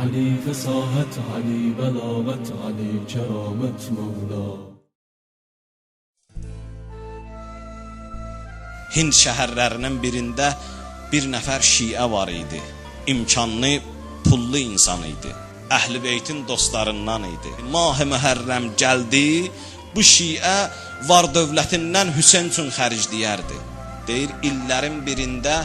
علی فصاحت، علی بلاغت، علی کرامت مولا. Hind şəhərlərinin birində bir nəfər şiə var idi. İmkanlı, pullu insan idi. Əhl-i Beytin dostlarından idi. Mah-ı Mühərrəm gəldi, bu şiə var dövlətindən Hüseyn üçün xərcləyərdi. Deyir, illərin birində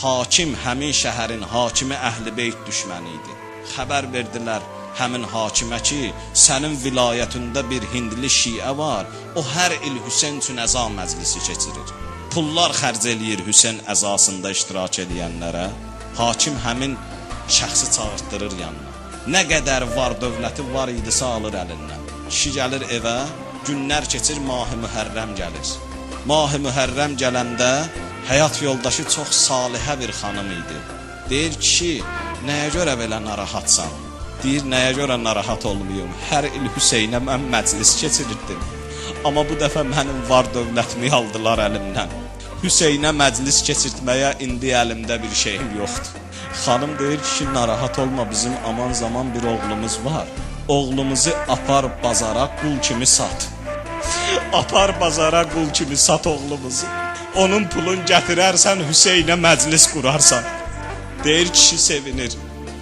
hakim, həmin şəhərin hakimi Əhl-i Beyt düşməni idi. Xəbər verdilər həmin hakimə ki, sənin vilayətində bir hindli şiə var, o hər il Hüseyn üçün əza məclisi keçirir. Pullar xərc eləyir Hüseyn əzasında iştirak edənlərə. Hakim həmin şəxsi çağırtdırır yanına. Nə qədər var dövləti var idisə alır əlindən. Kişi gəlir evə, günlər keçir, Mah-ı Mühərrəm gəlir. Mah-ı Mühərrəm gələndə həyat yoldaşı çox salihə bir xanım idi. Deyir, kişi, nəyə görə belə narahatsan? Deyir, nəyə görə narahat olmayım? Hər il Hüseynə mən məclis keçirirdim. Amma bu dəfə mənim var dövlətimi aldılar əlimdən. Hüseynə məclis keçirtməyə indi əlimdə bir şeyim yoxdur. Xanım deyir ki, narahat olma, bizim aman zaman bir oğlumuz var. Oğlumuzu apar bazara qul kimi sat. Apar bazara qul kimi sat oğlumuzu. Onun pulun gətirərsən, Hüseynə məclis qurarsan. Deyir, kişi sevinir.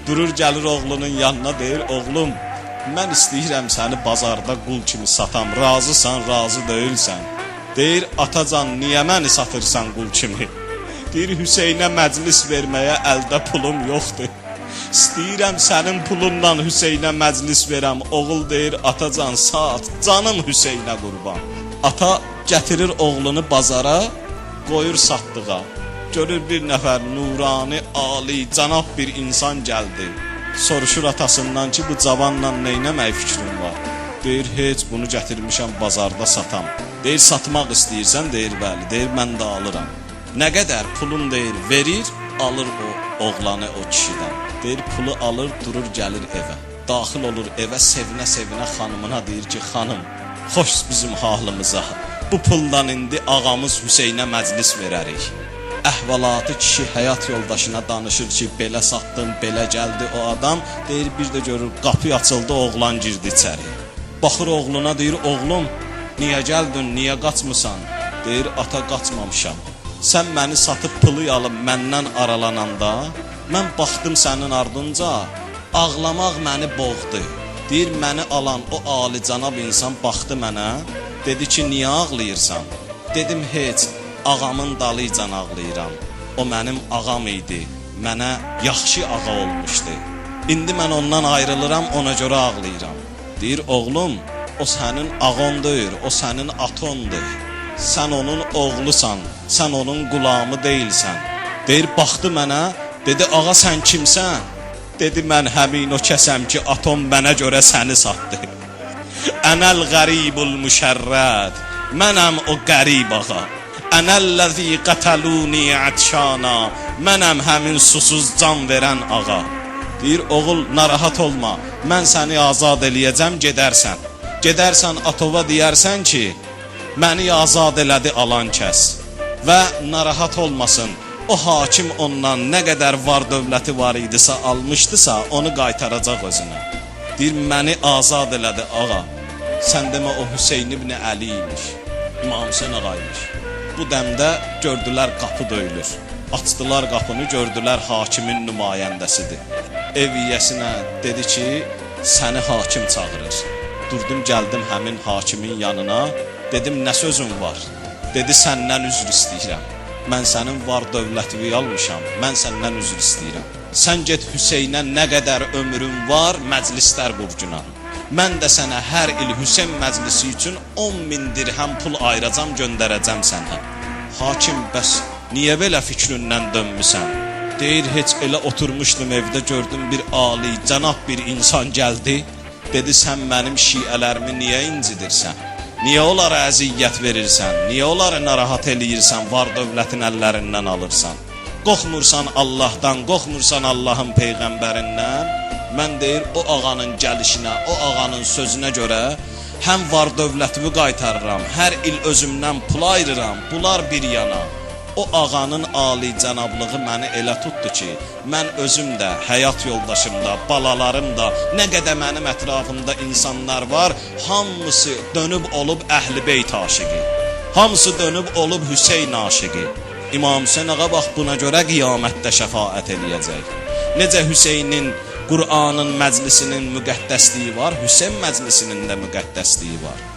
Durur, gəlir oğlunun yanına, deyir, oğlum, mən istəyirəm səni bazarda qul kimi satam. Razısan, razı deyilsən. Deyir, atacan, niyə məni satırsan qul kimi? Deyir, Hüseynə məclis verməyə əldə pulum yoxdur. İstəyirəm sənin pulunla Hüseynə məclis verəm. Oğul deyir, atacan, sat, canım Hüseynə qurban. Ata gətirir oğlunu bazara, qoyur satdığa. Görür bir nəfər nurani, ali, cənab bir insan gəldi. Soruşur atasından ki, bu cavanla neynəmək fikrin var? Deyir, heç bunu gətirmişəm bazarda satam. Deyir, satmaq istəyirsən? Deyir, bəli. Deyir, mən də alıram. Nə qədər pulun deyir, verir, alır o oğlanı o kişidən. Deyir, pulu alır, durur, gəlir evə. Daxil olur evə, sevinə-sevinə xanımına deyir ki, xanım, xoş bizim halımıza. Bu puldan indi ağamız Hüseynə məclis verərik. Əhvalatı kişi həyat yoldaşına danışır ki, belə satdım, belə gəldi o adam. Deyir, bir də görür, qapı açıldı, oğlan girdi içəri. Baxır oğluna, deyir, oğlum, niyə gəldin, niyə qaçmısan? Deyir, ata, qaçmamışam. Sən məni satıb pulu alıb məndən aralananda, mən baxdım sənin ardınca, ağlamaq məni boğdu. Deyir, məni alan o alicənab insan baxdı mənə, dedi ki, niyə ağlayırsan? Dedim, heç, ağamın dalıcan ağlayıram. O mənim ağam idi, mənə yaxşı ağa olmuşdu. İndi mən ondan ayrılıram, ona görə ağlayıram. Deyir, oğlum, o sənin ağon deyir, o sənin atondur. Sən onun oğlusan, sən onun qulamı deyilsən. Deyir, baxdı mənə, dedi, ağa sən kimsən? Dedi, mən həmin o kəsəm ki, atom mənə görə səni satdı. Ənəl qəribul müşərrəd, mənəm o qərib ağa. Ənəlləzi qətəluni ətşana, mənəm həmin susuz can verən ağa. Deyir, oğul, narahat olma, mən səni azad eləyəcəm, gedərsən. Gedərsən atova deyərsən ki, məni azad elədi alan kəs. Və narahat olmasın, o hakim ondan nə qədər var dövləti var idisə, almışdısa, onu qaytaracaq özünə. Deyir, məni azad elədi ağa. Sən demə o Hüseyn ibn Əli imiş, İmam Hüseyn ağaymış. Bu dəmdə gördülər qapı döyülür. Açdılar qapını, gördülər hakimin nümayəndəsidir. Ev yiyəsinə dedi ki, səni hakim çağırır. Durdum, gəldim həmin hakimin yanına. Dedim, nə sözün var? Dedi, səndən üzr istəyirəm. Mən sənin var dövlətini almışam, mən səndən üzr istəyirəm. Sən get Hüseynə nə qədər ömrün var, məclislər qurcuna. Mən də sənə hər il Hüseyn məclisi üçün 10.000 dirhəm pul ayıracam, göndərəcəm sənə. Hakim, bəs niyə belə fikrindən dönmüsən? Deyir, heç elə oturmuşdum evdə, gördüm bir ali, cənab bir insan gəldi. Dedi, sən mənim şiələrimi niyə incidirsən? Niyə onlara əziyyət verirsən? Niyə onları narahat eləyirsən, var dövlətin əllərindən alırsan? Qorxmursan Allahdan, qorxmursan Allahın Peyğəmbərindən? Mən deyir, o ağanın gəlişinə, o ağanın sözünə görə həm var dövlətimi qaytarıram, hər il özümdən pul ayırıram, bunlar bir yana. O ağanın ali cənablığı məni elə tutdu ki, mən özüm də, həyat yoldaşım da, balalarım da, nə qədər mənim ətrafımda insanlar var, hamısı dönüb olub Əhl-i Beyt aşiqi. Hamısı dönüb olub Hüseyn aşiqi. İmam Hüseyn ağa bax buna görə qiyamətdə şəfaət eləyəcək. Necə Hüseynin Qur'anın məclisinin müqəddəsliyi var, Hüseyn məclisinin də müqəddəsliyi var.